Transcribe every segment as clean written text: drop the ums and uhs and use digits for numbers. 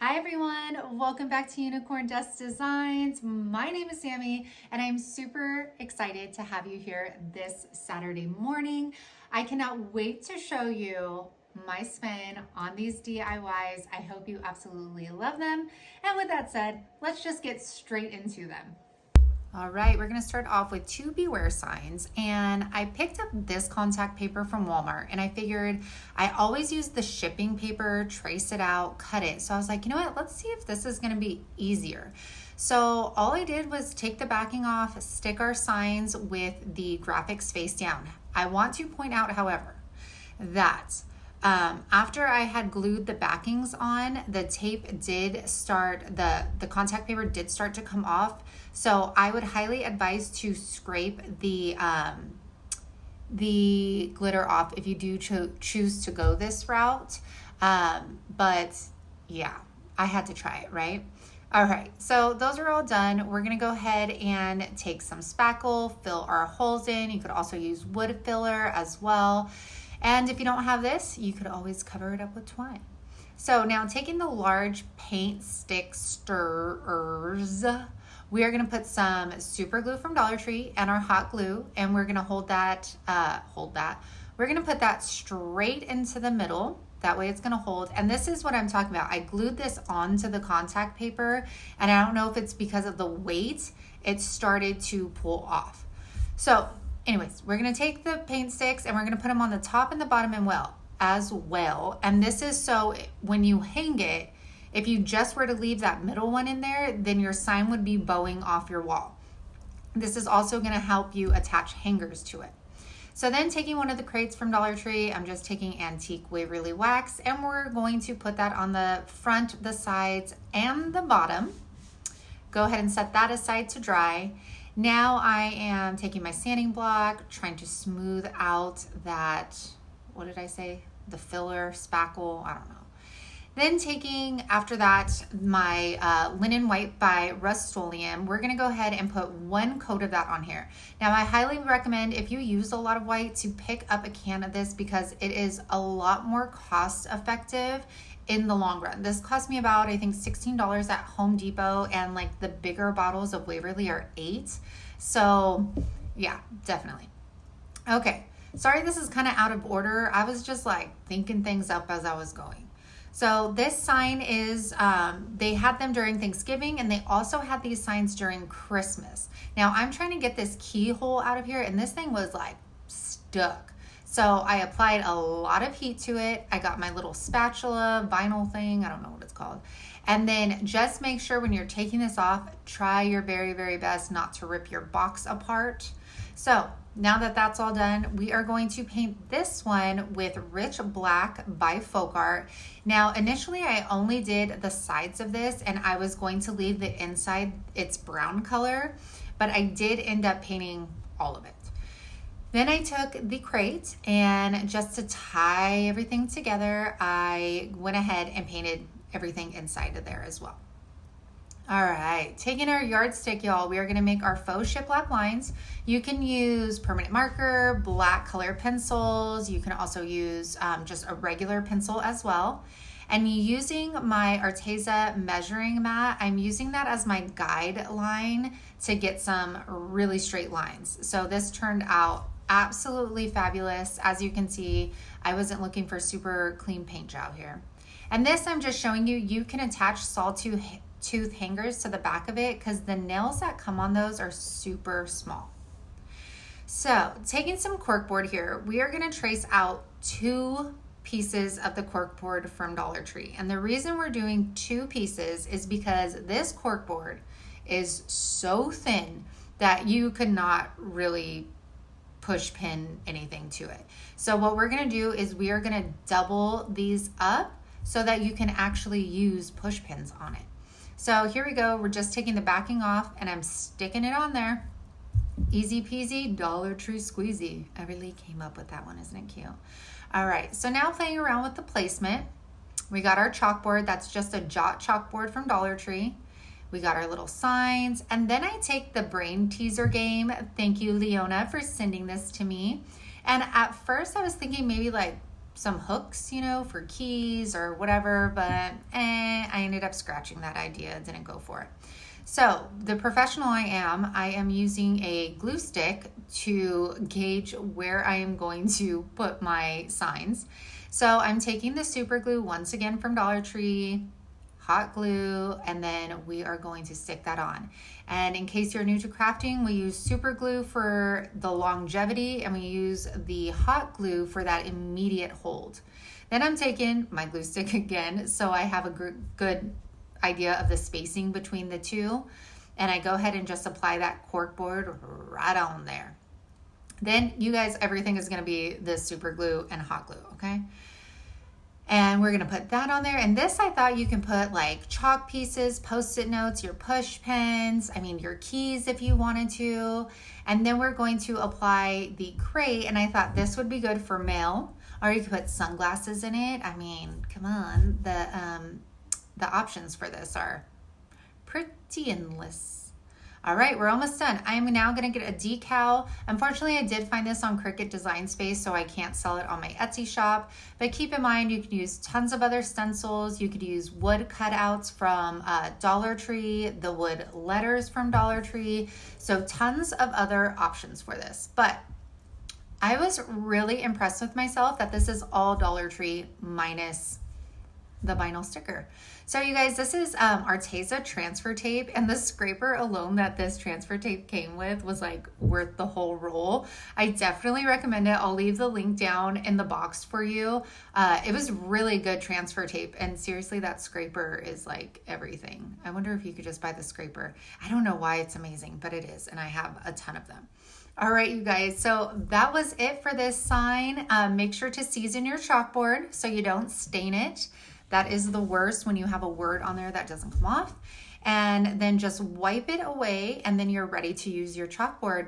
Hi everyone, welcome back to Unicorn Dust Designs. My name is Sammy and I'm super excited to have you here this Saturday morning. I cannot wait to show you my spin on these DIYs. I hope you absolutely love them. And with that said, let's just get straight into them. All right, we're gonna start off with two beware signs, and I picked up this contact paper from Walmart, and I figured I always use the shipping paper, trace it out, cut it. So I was like, you know what, let's see if this is gonna be easier. So all I did was take the backing off, stick our signs with the graphics face down. I want to point out, however, that after I had glued the backings on, the tape did start, the contact paper did start to come off. So I would highly advise to scrape the glitter off if you do choose to go this route. But yeah, I had to try it, right? All right, so those are all done. We're gonna go ahead and take some spackle, fill our holes in. You could also use wood filler as well. And if you don't have this, you could always cover it up with twine. So now taking the large paint stick stirrers, we are gonna put some super glue from Dollar Tree and our hot glue, and we're gonna we're gonna put that straight into the middle. That way it's gonna hold. And this is what I'm talking about. I glued this onto the contact paper, and I don't know if it's because of the weight, it started to pull off. So anyways, we're gonna take the paint sticks and we're gonna put them on the top and the bottom as well. And this is so when you hang it, if you just were to leave that middle one in there, then your sign would be bowing off your wall. This is also gonna help you attach hangers to it. So then taking one of the crates from Dollar Tree, I'm just taking antique Waverly wax, and we're going to put that on the front, the sides, and the bottom. Go ahead and set that aside to dry. Now I am taking my sanding block, trying to smooth out that, what did I say? The filler, spackle, I don't know. Then taking, after that, my linen white by Rustoleum, we're gonna go ahead and put one coat of that on here. Now I highly recommend, if you use a lot of white, to pick up a can of this because it is a lot more cost effective in the long run. This cost me about, I think, $16 at Home Depot, and like the bigger bottles of Waverly are $8. So yeah, definitely. Okay, sorry this is kind of out of order. I was just like thinking things up as I was going. So this sign is, they had them during Thanksgiving, and they also had these signs during Christmas. Now I'm trying to get this keyhole out of here, and this thing was like stuck. So I applied a lot of heat to it. I got my little spatula, vinyl thing, I don't know what it's called. And then just make sure when you're taking this off, try your very, very best not to rip your box apart. So now that that's all done, we are going to paint this one with Rich Black by FolkArt. Now, initially I only did the sides of this, and I was going to leave the inside its brown color, but I did end up painting all of it. Then I took the crate, and just to tie everything together, I went ahead and painted everything inside of there as well. All right, taking our yardstick, y'all, we are gonna make our faux shiplap lines. You can use permanent marker, black color pencils. You can also use just a regular pencil as well. And using my ARTEZA measuring mat, I'm using that as my guideline to get some really straight lines. So this turned out absolutely fabulous. As you can see, I wasn't looking for super clean paint job here. And this, I'm just showing you, you can attach sawtooth hangers to the back of it because the nails that come on those are super small. So taking some corkboard here, we are gonna trace out 2 pieces of the corkboard from Dollar Tree. And the reason we're doing 2 pieces is because this corkboard is so thin that you could not really push pin anything to it. So what we're gonna do is we are gonna double these up so that you can actually use push pins on it. So here we go, we're just taking the backing off and I'm sticking it on there. Easy peasy, Dollar Tree squeezy. I really came up with that one, isn't it cute? All right, so now playing around with the placement, we got our chalkboard. That's just a Jot chalkboard from Dollar Tree. We got our little signs, and then I take the brain teaser game. Thank you, Leona, for sending this to me. And at first I was thinking maybe like some hooks, you know, for keys or whatever, but I ended up scratching that idea, didn't go for it. So the professional I am using a glue stick to gauge where I am going to put my signs. So I'm taking the super glue once again from Dollar Tree, hot glue, and then we are going to stick that on. And in case you're new to crafting, we use super glue for the longevity and we use the hot glue for that immediate hold. Then I'm taking my glue stick again, so I have a good idea of the spacing between the two, and I go ahead and just apply that cork board right on there. Then you guys, everything is going to be this super glue and hot glue, okay? And we're going to put that on there. And this, I thought you can put like chalk pieces, post-it notes, your push pins, I mean your keys if you wanted to. And then we're going to apply the crate, and I thought this would be good for mail, or you could put sunglasses in it. I mean, come on, the options for this are pretty endless. All right, we're almost done. I am now gonna get a decal. Unfortunately, I did find this on Cricut Design Space, so I can't sell it on my Etsy shop. But keep in mind, you can use tons of other stencils. You could use wood cutouts from Dollar Tree, the wood letters from Dollar Tree. So tons of other options for this. But I was really impressed with myself that this is all Dollar Tree minus the vinyl sticker. So you guys, this is ARTEZA transfer tape, and the scraper alone that this transfer tape came with was like worth the whole roll. I definitely recommend it. I'll leave the link down in the box for you. It was really good transfer tape, and seriously, that scraper is like everything. I wonder if you could just buy the scraper. I don't know why it's amazing, but it is, and I have a ton of them. All right, you guys, so that was it for this sign. Make sure to season your chalkboard so you don't stain it. That is the worst when you have a word on there that doesn't come off. And then just wipe it away, and then you're ready to use your chalkboard.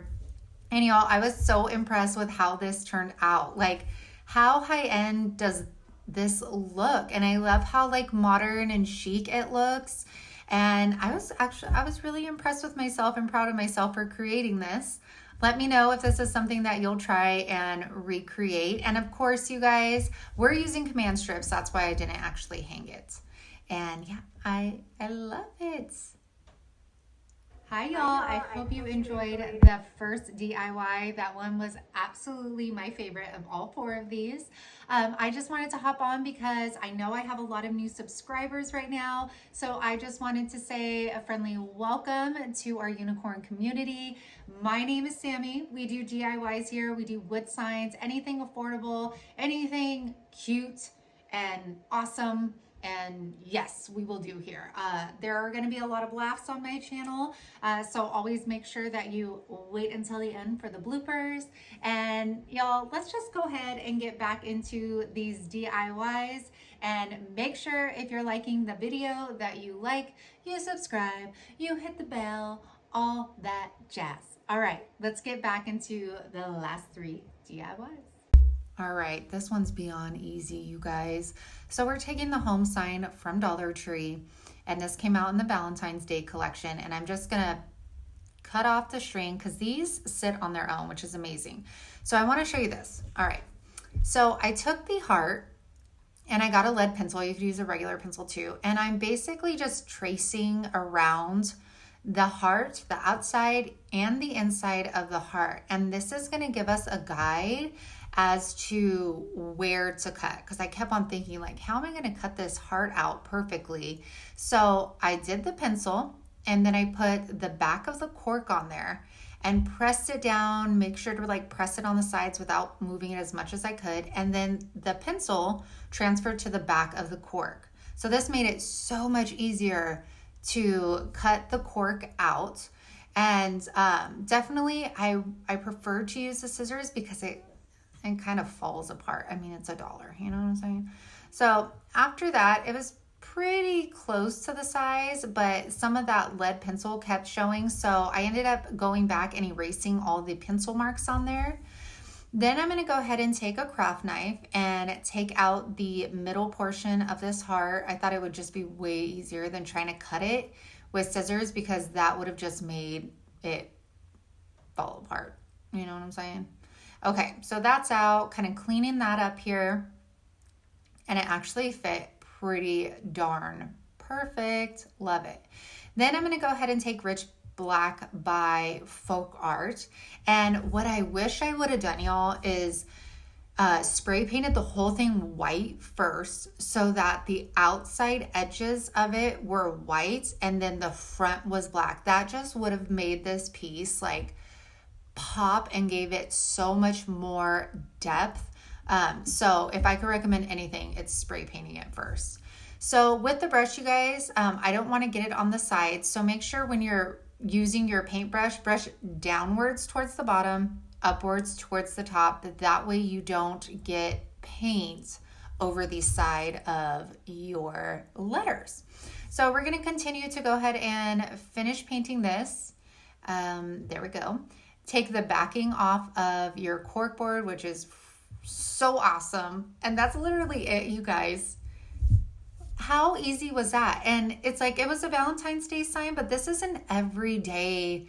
And y'all, I was so impressed with how this turned out. Like, how high-end does this look? And I love how like modern and chic it looks. And I was really impressed with myself and proud of myself for creating this. Let me know if this is something that you'll try and recreate. And of course, you guys, we're using command strips. That's why I didn't actually hang it. And yeah, I love it. Hi y'all, I hope you enjoyed the first DIY. That one was absolutely my favorite of all 4 of these. I just wanted to hop on because I know I have a lot of new subscribers right now. So I just wanted to say a friendly welcome to our unicorn community. My name is Sammy. We do DIYs here. We do wood signs, anything affordable, anything cute and awesome. And yes, we will do here. There are going to be a lot of laughs on my channel. So always make sure that you wait until the end for the bloopers. And y'all, let's just go ahead and get back into these DIYs, and make sure if you're liking the video that you like, you subscribe, you hit the bell, all that jazz. All right, let's get back into the last 3 DIYs. All right, this one's beyond easy, you guys. So we're taking the home sign from Dollar Tree, and this came out in the Valentine's Day collection, and I'm just gonna cut off the string because these sit on their own, which is amazing. So I wanna show you this. All right, so I took the heart and I got a lead pencil. You could use a regular pencil too. And I'm basically just tracing around the heart, the outside and the inside of the heart. And this is gonna give us a guide as to where to cut, because I kept on thinking like, how am I going to cut this heart out perfectly? So I did the pencil, and then I put the back of the cork on there and pressed it down, make sure to like press it on the sides without moving it as much as I could, and then the pencil transferred to the back of the cork. So this made it so much easier to cut the cork out. And definitely I prefer to use the scissors because it kind of falls apart. I mean, it's $1, you know what I'm saying? So after that, it was pretty close to the size, but some of that lead pencil kept showing. So I ended up going back and erasing all the pencil marks on there. Then I'm gonna go ahead and take a craft knife and take out the middle portion of this heart. I thought it would just be way easier than trying to cut it with scissors, because that would have just made it fall apart. You know what I'm saying? Okay, so that's out, kind of cleaning that up here. and it actually fit pretty darn perfect. Love it. Then I'm going to go ahead and take Rich Black by FolkArt. And what I wish I would have done, y'all, is spray painted the whole thing white first so that the outside edges of it were white and then the front was black. That just would have made this piece like pop and gave it so much more depth. So if I could recommend anything, it's spray painting it first. So with the brush, you guys, I don't want to get it on the sides. So make sure when you're using your paintbrush, brush downwards towards the bottom, upwards towards the top. That way you don't get paint over the side of your letters. So we're going to continue to go ahead and finish painting this. There we go. Take the backing off of your corkboard, which is so awesome. And that's literally it, you guys. How easy was that? And it's like, it was a Valentine's Day sign, but this is an everyday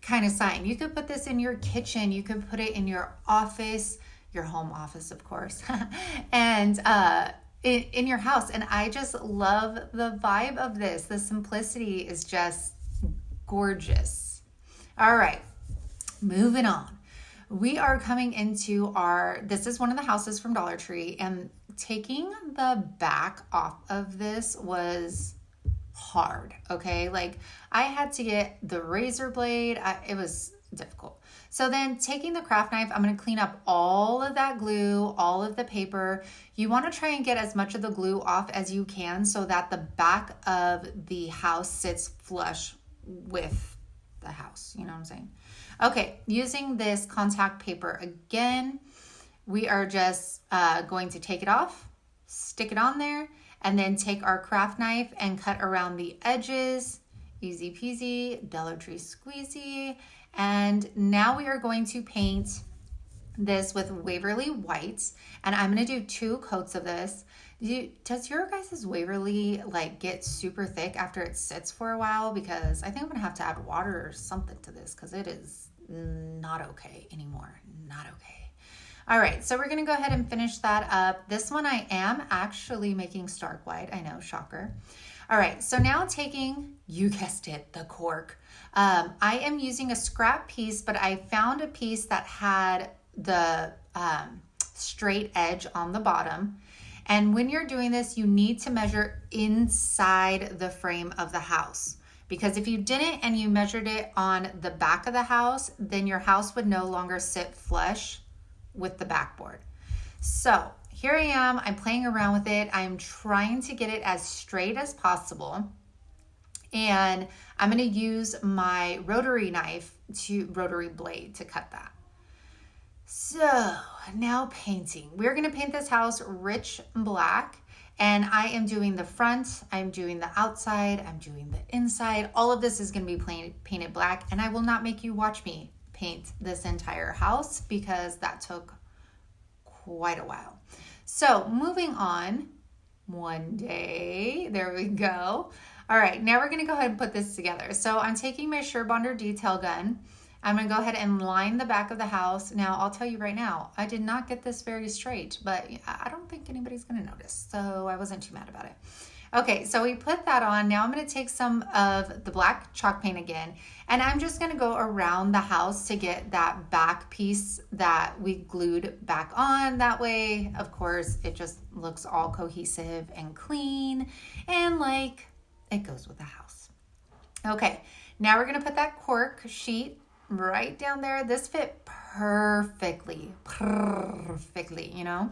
kind of sign. You could put this in your kitchen. You could put it in your office, your home office, of course, and in your house. And I just love the vibe of this. The simplicity is just gorgeous. All right, moving on. We are coming into this is one of the houses from Dollar Tree, and taking the back off of this was hard, okay? Like I had to get the razor blade. It was difficult. So then taking the craft knife, I'm going to clean up all of that glue, all of the paper. You want to try and get as much of the glue off as you can so that the back of the house sits flush with the house. You know what I'm saying? Okay, using this contact paper again, we are just going to take it off, stick it on there, and then take our craft knife and cut around the edges. Easy peasy, Dollar Tree squeezy. And now we are going to paint this with Waverly whites. And I'm going to do 2 coats of this. Does your guys' Waverly like get super thick after it sits for a while? Because I think I'm going to have to add water or something to this because it is not okay anymore. Not okay. All right, so we're going to go ahead and finish that up. This one I am actually making stark white. I know, shocker. All right, so now taking, you guessed it, the cork. I am using a scrap piece, but I found a piece that had the straight edge on the bottom. And when you're doing this, you need to measure inside the frame of the house. Because if you didn't and you measured it on the back of the house, then your house would no longer sit flush with the backboard. So here I am, I'm playing around with it. I'm trying to get it as straight as possible. And I'm gonna use my rotary blade to cut that. So now painting. We're gonna paint this house rich black. And I am doing the front, I'm doing the outside, I'm doing the inside. All of this is gonna be painted black, and I will not make you watch me paint this entire house because that took quite a while. So moving on, one day, there we go. All right, now we're gonna go ahead and put this together. So I'm taking my Surebonder detail gun. I'm gonna go ahead and line the back of the house. Now, I'll tell you right now, I did not get this very straight, but I don't think anybody's gonna notice, so I wasn't too mad about it. Okay, so we put that on. Now I'm gonna take some of the black chalk paint again, and I'm just gonna go around the house to get that back piece that we glued back on. That way, of course, it just looks all cohesive and clean, and like it goes with the house. Okay, now we're gonna put that cork sheet right down there. This fit perfectly, you know?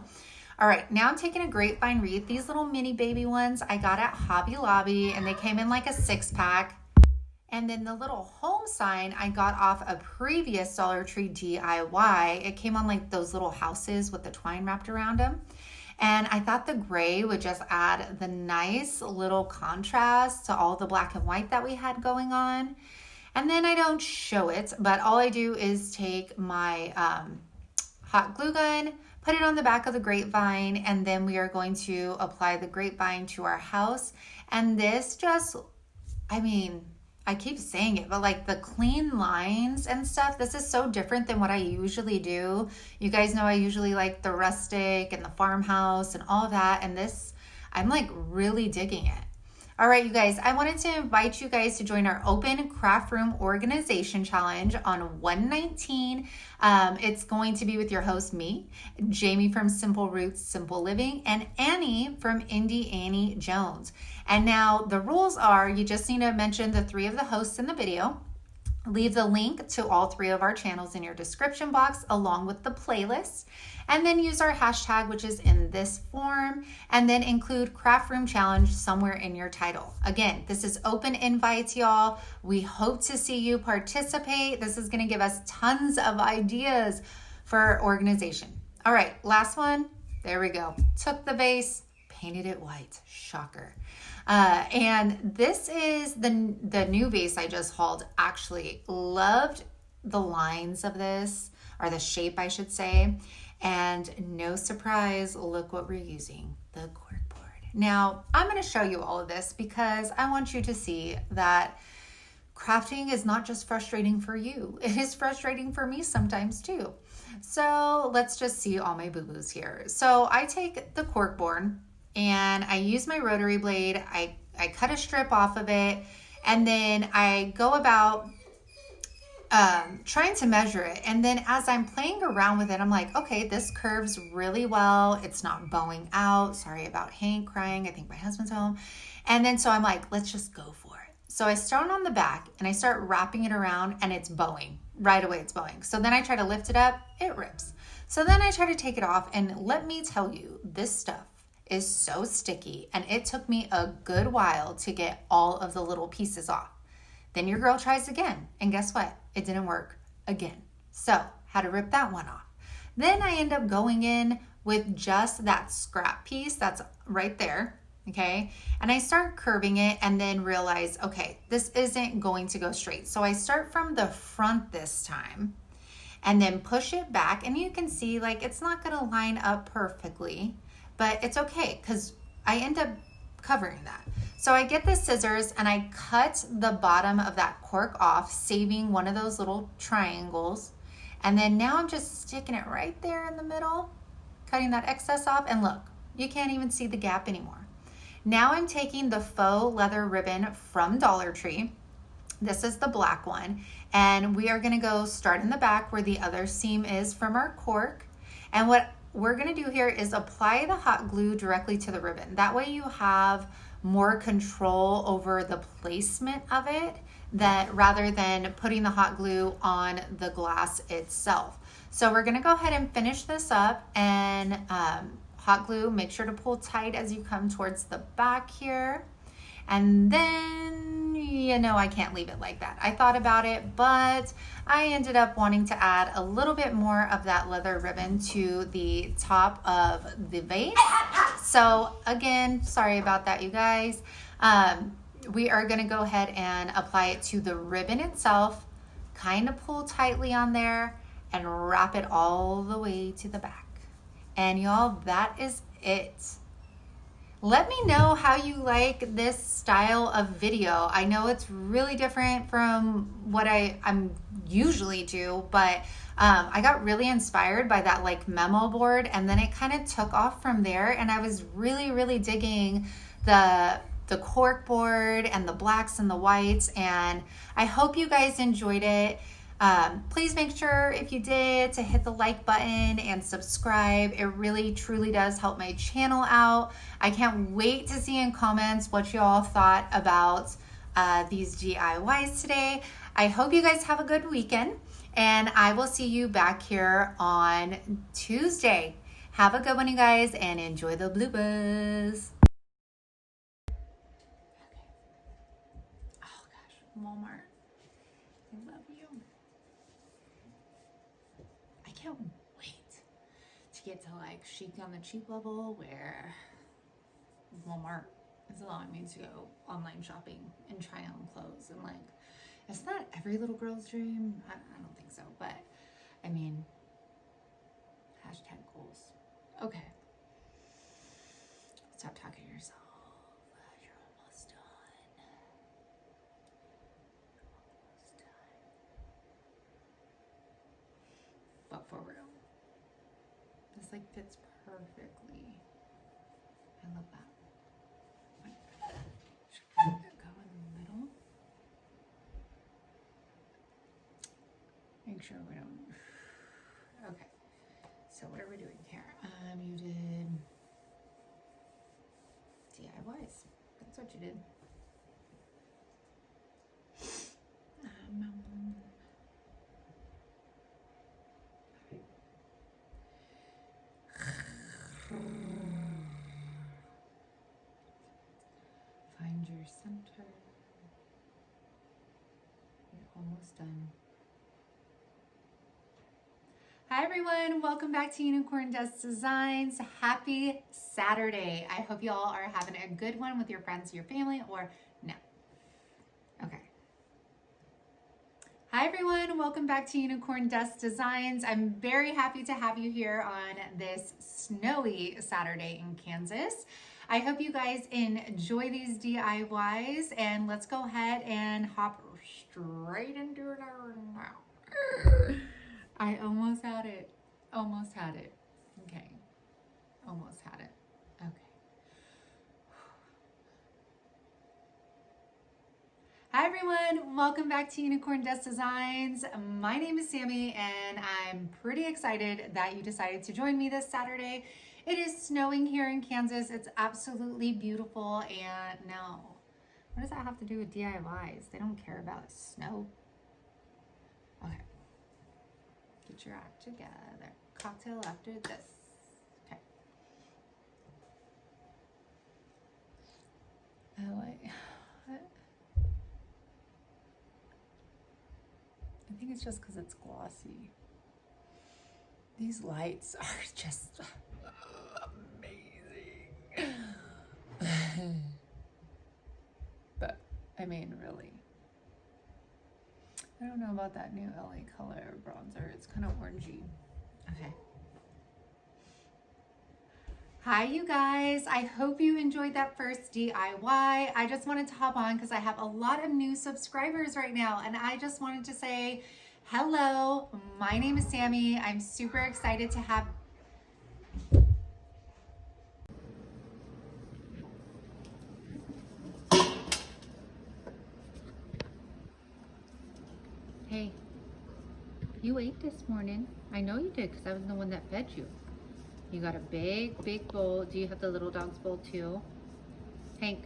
All right, now I'm taking a grapevine wreath. These little mini baby ones I got at Hobby Lobby, and they came in like a 6-pack. And then the little home sign I got off a previous Dollar Tree DIY. It came on like those little houses with the twine wrapped around them. And I thought the gray would just add the nice little contrast to all the black and white that we had going on. And then I don't show it, but all I do is take my hot glue gun, put it on the back of the grapevine, and then we are going to apply the grapevine to our house. And this just, I mean, I keep saying it, but like the clean lines and stuff, this is so different than what I usually do. You guys know I usually like the rustic and the farmhouse and all of that. And this, I'm like really digging it. All right, you guys, I wanted to invite you guys to join our open craft room organization challenge on 119. It's going to be with your host, me, Jamie from Simple Roots, Simple Living, and Annie from Indie Annie Jones. And now the rules are you just need to mention the 3 of the hosts in the video. Leave the link to all 3 of our channels in your description box along with the playlist, and then use our hashtag, which is in this form, and then include Craft Room Challenge somewhere in your title. Again, this is open invites, y'all. We hope to see you participate. This is going to give us tons of ideas for our organization. All right, last one. There we go. Took the vase, painted it white. Shocker. And this is the new vase I just hauled. Actually loved the lines of this, or the shape I should say, and no surprise, look what we're using, the cork board. Now I'm going to show you all of this because I want you to see that crafting is not just frustrating for you, it is frustrating for me sometimes too. So let's just see all my boo-boos here. So I take the cork board and I use my rotary blade. I cut a strip off of it, and then I go about trying to measure it. And then as I'm playing around with it, I'm like, okay, this curves really well. It's not bowing out. Sorry about Hank crying. I think my husband's home. And then so I'm like, let's just go for it. So I start on the back and I start wrapping it around, and it's bowing. Right away it's bowing. So then I try to lift it up, it rips. So then I try to take it off, and let me tell you, this stuff is so sticky, and it took me a good while to get all of the little pieces off. Then your girl tries again, and guess what? It didn't work again. So had to rip that one off. Then I end up going in with just that scrap piece that's right there, okay? And I start curving it and then realize, okay, this isn't going to go straight. So I start from the front this time and then push it back, and you can see like it's not gonna line up perfectly, but it's okay because I end up covering that. So I get the scissors and I cut the bottom of that cork off, saving one of those little triangles. And then now I'm just sticking it right there in the middle, cutting that excess off, and look, you can't even see the gap anymore. Now I'm taking the faux leather ribbon from Dollar Tree. This is the black one, and we are gonna go start in the back where the other seam is from our cork. And what we're gonna do here is apply the hot glue directly to the ribbon. That way you have more control over the placement of it, that rather than putting the hot glue on the glass itself. So we're gonna go ahead and finish this up, and hot glue, make sure to pull tight as you come towards the back here. And then, you know, I can't leave it like that. I thought about it, but I ended up wanting to add a little bit more of that leather ribbon to the top of the vase. So again, sorry about that, you guys. We are gonna go ahead and apply it to the ribbon itself, kind of pull tightly on there, and wrap it all the way to the back. And y'all, that is it. Let me know how you like this style of video. I know it's really different from what I'm usually do, but I got really inspired by that like memo board, and then it kind of took off from there, and I was really digging the cork board and the blacks and the whites, and I hope you guys enjoyed it. Please make sure, if you did, to hit the like button and subscribe. It really truly does help my channel out. I can't wait to see in comments what y'all thought about these DIYs today. I hope you guys have a good weekend, and I will see you back here on Tuesday. Have a good one, you guys, and enjoy the bloopers. Oh gosh, Walmart. I love you. I can't wait to get to like chic on the cheap level where Walmart is allowing me to go online shopping and try on clothes, and like, it's not every little girl's dream. I don't think so, but I mean, hashtag goals. Okay. Stop talking to yourself. You're almost done. forward. This like fits perfectly. I love that. Go in the middle. Make sure we don't. Okay. So what are we doing here? You did DIYs. That's what you did. Find your center. You're almost done. Hi everyone, welcome back to Unicorn Dust Designs. Happy Saturday. I hope you all are having a good one with your friends, your family, or no. Okay. Hi everyone, welcome back to Unicorn Dust Designs. I'm very happy to have you here on this snowy Saturday in Kansas. I hope you guys enjoy these DIYs, and let's go ahead and hop straight into it now. I almost had it. Almost had it. Okay. Almost had it. Okay. Hi everyone, welcome back to Unicorn Dust Designs. My name is Sammy and I'm pretty excited that you decided to join me this Saturday. It is snowing here in Kansas. It's absolutely beautiful, and no. What does that have to do with DIYs? They don't care about snow. Okay. Get your act together. Cocktail after this. Okay. I think it's just because it's glossy. These lights are just amazing. But, I mean, really. I don't know about that new LA color bronzer. It's kind of orangey. Okay. Hi, you guys. I hope you enjoyed that first DIY. I just wanted to hop on because I have a lot of new subscribers right now, and I just wanted to say hello. My name is Sammy. I'm super excited to have Hey, you ate this morning. I know you did because I was the one that fed you. You got a big bowl. Do you have the little dog's bowl too? Hank,